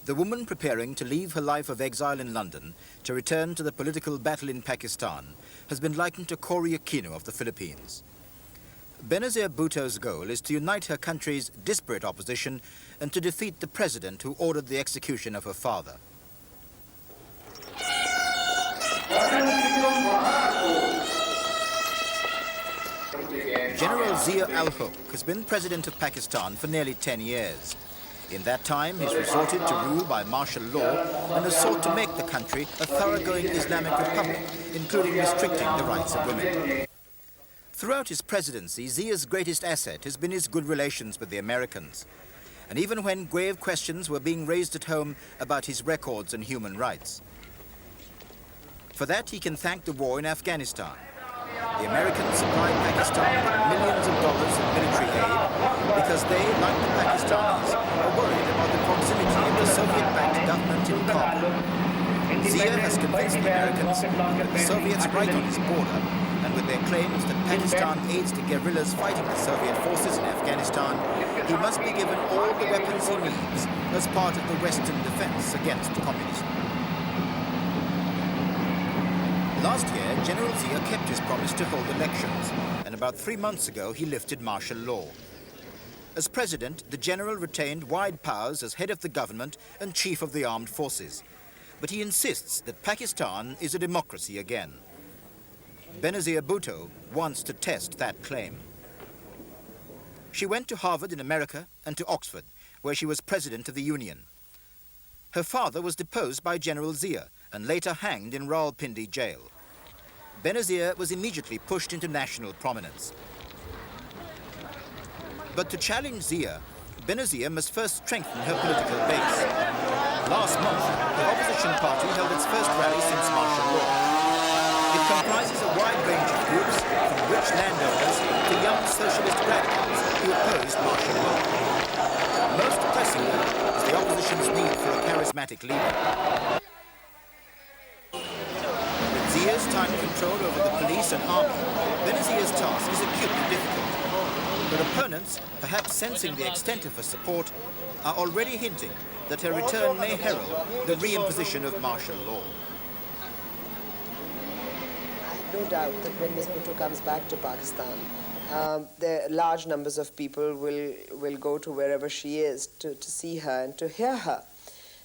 The woman preparing to leave her life of exile in London to return to the political battle in Pakistan has been likened to Cory Aquino of the Philippines. Benazir Bhutto's goal is to unite her country's disparate opposition and to defeat the president who ordered the execution of her father. General Zia-ul-Haq has been president of Pakistan for nearly 10 years. In that time, he's resorted to rule by martial law and has sought to make the country a thoroughgoing Islamic republic, including restricting the rights of women. Throughout his presidency, Zia's greatest asset has been his good relations with the Americans. And even when grave questions were being raised at home about his records and human rights. For that, he can thank the war in Afghanistan. The Americans supplied Pakistan with millions of dollars in military aid because they, like the Pakistanis, are worried about the proximity of the Soviet-backed government in Kabul. Zia has convinced the Americans that the Soviets right on his border, and with their claims that Pakistan aids the guerrillas fighting the Soviet forces in Afghanistan, he must be given all the weapons he needs as part of the Western defense against communism. Last year, General Zia kept his promise to hold elections, and about 3 months ago he lifted martial law. As president, the general retained wide powers as head of the government and chief of the armed forces. But he insists that Pakistan is a democracy again. Benazir Bhutto wants to test that claim. She went to Harvard in America and to Oxford, where she was president of the Union. Her father was deposed by General Zia and later hanged in Rawalpindi jail. Benazir was immediately pushed into national prominence. But to challenge Zia, Benazir must first strengthen her political base. Last month, the opposition party held its first rally since martial law. It comprises a wide range of groups, from rich landowners to young socialist radicals who opposed martial law. Most pressing, though, is the opposition's need for a charismatic leader. With Zia's tight control over the police and army, Benazir's task is acutely difficult. But opponents, perhaps sensing the extent of her support, are already hinting that her return may herald the reimposition of martial law. I have no doubt that when Ms. Bhutto comes back to Pakistan, large numbers of people will go to wherever she is to see her and to hear her.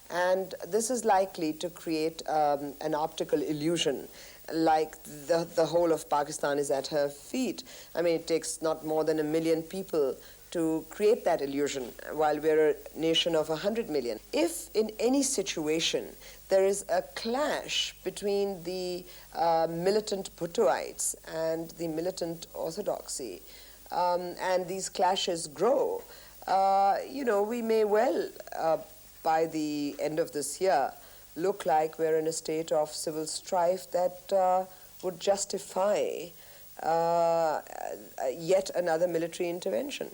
And this is likely to create an optical illusion, like the whole of Pakistan is at her feet. I mean, it takes not more than 1 million people to create that illusion, while we're a nation of 100 million. If in any situation there is a clash between the militant Bhuttoites and the militant orthodoxy, and these clashes grow, we may well, by the end of this year, look like we're in a state of civil strife that would justify yet another military intervention.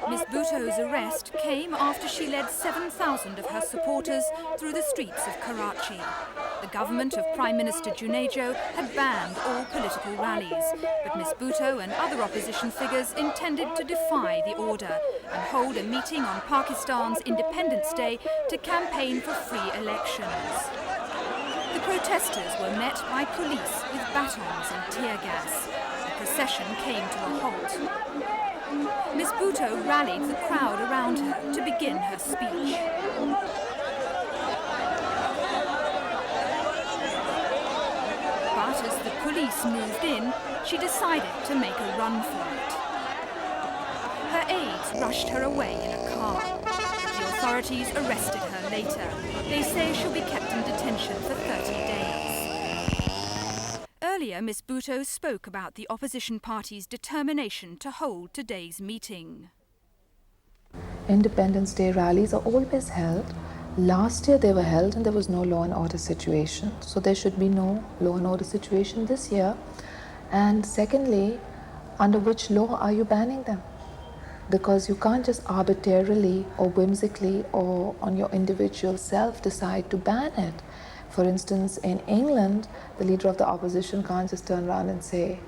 Ms. Bhutto's arrest came after she led 7,000 of her supporters through the streets of Karachi. The government of Prime Minister Junejo had banned all political rallies, but Ms. Bhutto and other opposition figures intended to defy the order and hold a meeting on Pakistan's Independence Day to campaign for free elections. The protesters were met by police with batons and tear gas. The procession came to a halt. Ms. Bhutto rallied the crowd around her to begin her speech. But as the police moved in, she decided to make a run for it. Her aides rushed her away in a car. The authorities arrested her later. They say she'll be kept in detention for 30 days. Earlier, Ms. Bhutto spoke about the opposition party's determination to hold today's meeting. Independence Day rallies are always held. Last year they were held and there was no law and order situation. So there should be no law and order situation this year. And secondly, under which law are you banning them? because you can't just arbitrarily or whimsically or on your individual self decide to ban it. For instance, in England, the leader of the opposition can't just turn around and say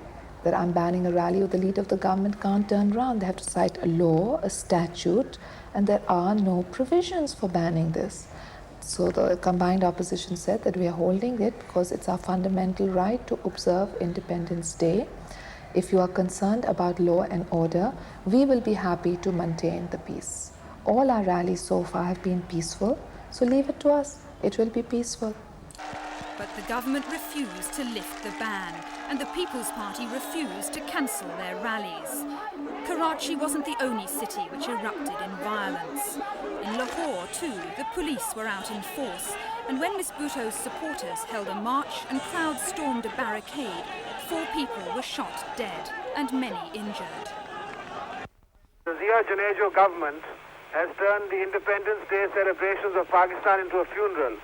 that I'm banning a rally, or the leader of the government can't turn around. They have to cite a law, a statute, and there are no provisions for banning this. So the combined opposition said that we are holding it because it's our fundamental right to observe Independence Day. If you are concerned about law and order, we will be happy to maintain the peace. All our rallies so far have been peaceful, so leave it to us. It will be peaceful. But the government refused to lift the ban, and the People's Party refused to cancel their rallies. Karachi wasn't the only city which erupted in violence. In Lahore, too, the police were out in force, and when Ms. Bhutto's supporters held a march and crowds stormed a barricade, 4 people were shot dead and many injured. The Zia-Junejo government has turned the Independence Day celebrations of Pakistan into a funeral.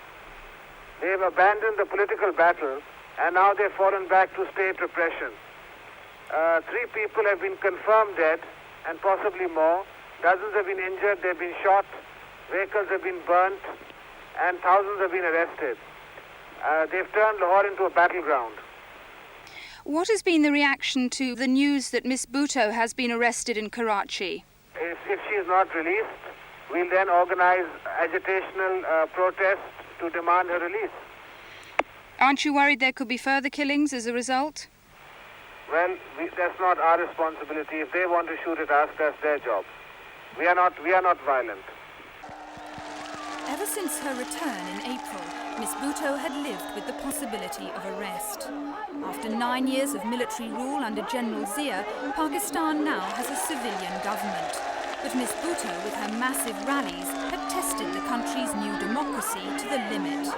They've abandoned the political battle and now they've fallen back to state repression. 3 people have been confirmed dead and possibly more. Dozens have been injured, they've been shot, vehicles have been burnt, and thousands have been arrested. They've turned Lahore into a battleground. What has been the reaction to the news that Ms. Bhutto has been arrested in Karachi? If she is not released, we'll then organize agitational protests to demand her release. Aren't you worried there could be further killings as a result? Well, that's not our responsibility. If they want to shoot at us, that's their job. We are not violent. Ever since her return in April, Ms. Bhutto had lived with the possibility of arrest. After 9 years of military rule under General Zia, Pakistan now has a civilian government. But Ms. Bhutto, with her massive rallies, had tested the country's new democracy to the limit.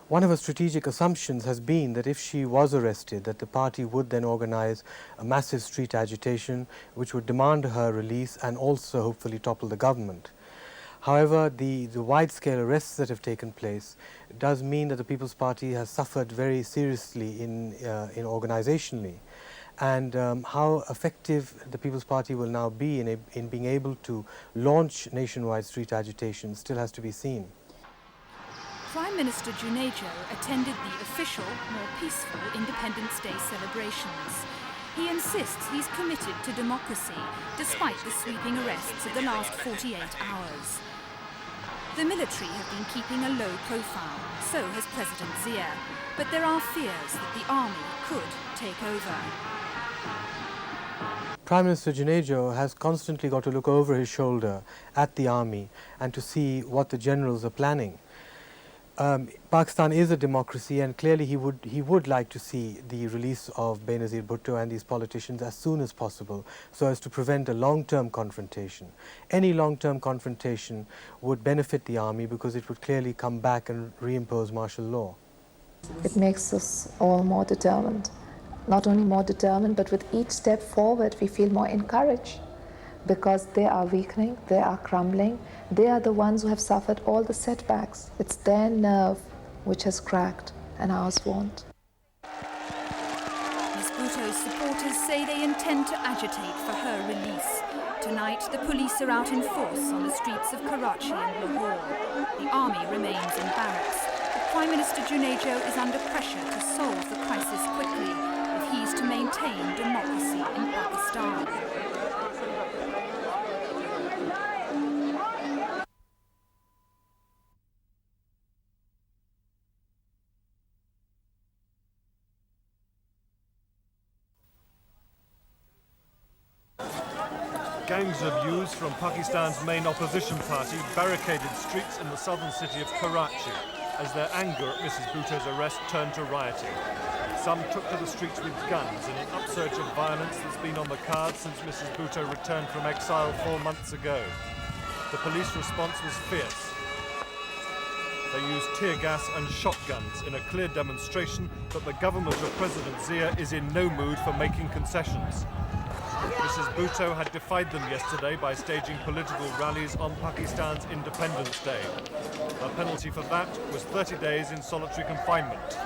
One of her strategic assumptions has been that if she was arrested, that the party would then organize a massive street agitation which would demand her release and also hopefully topple the government. However, the wide-scale arrests that have taken place does mean that the People's Party has suffered very seriously in organizationally. And how effective the People's Party will now be in being able to launch nationwide street agitation still has to be seen. Prime Minister Junejo attended the official, more peaceful Independence Day celebrations. He insists he's committed to democracy, despite the sweeping arrests of the last 48 hours. The military have been keeping a low profile, so has President Zia, but there are fears that the army could take over. Prime Minister Junejo has constantly got to look over his shoulder at the army and to see what the generals are planning. Pakistan is a democracy, and clearly he would like to see the release of Benazir Bhutto and these politicians as soon as possible, so as to prevent a long-term confrontation. Any long-term confrontation would benefit the army because it would clearly come back and reimpose martial law. It makes us all more determined. Not only more determined, but with each step forward we feel more encouraged, because they are weakening, they are crumbling, they are the ones who have suffered all the setbacks. It's their nerve which has cracked, and ours won't. Ms. Bhutto's supporters say they intend to agitate for her release. Tonight, the police are out in force on the streets of Karachi and Lahore. The army remains in barracks, but Prime Minister Junejo is under pressure to solve the crisis quickly if he's to maintain democracy in Pakistan. Gangs of youths from Pakistan's main opposition party barricaded streets in the southern city of Karachi as their anger at Mrs. Bhutto's arrest turned to rioting. Some took to the streets with guns in an upsurge of violence that's been on the cards since Mrs. Bhutto returned from exile 4 months ago. The police response was fierce. They used tear gas and shotguns in a clear demonstration that the government of President Zia is in no mood for making concessions. Mrs. Bhutto had defied them yesterday by staging political rallies on Pakistan's Independence Day. Her penalty for that was 30 days in solitary confinement.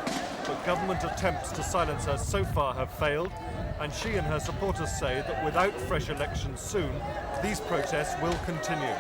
but government attempts to silence her so far have failed, and she and her supporters say that without fresh elections soon, these protests will continue.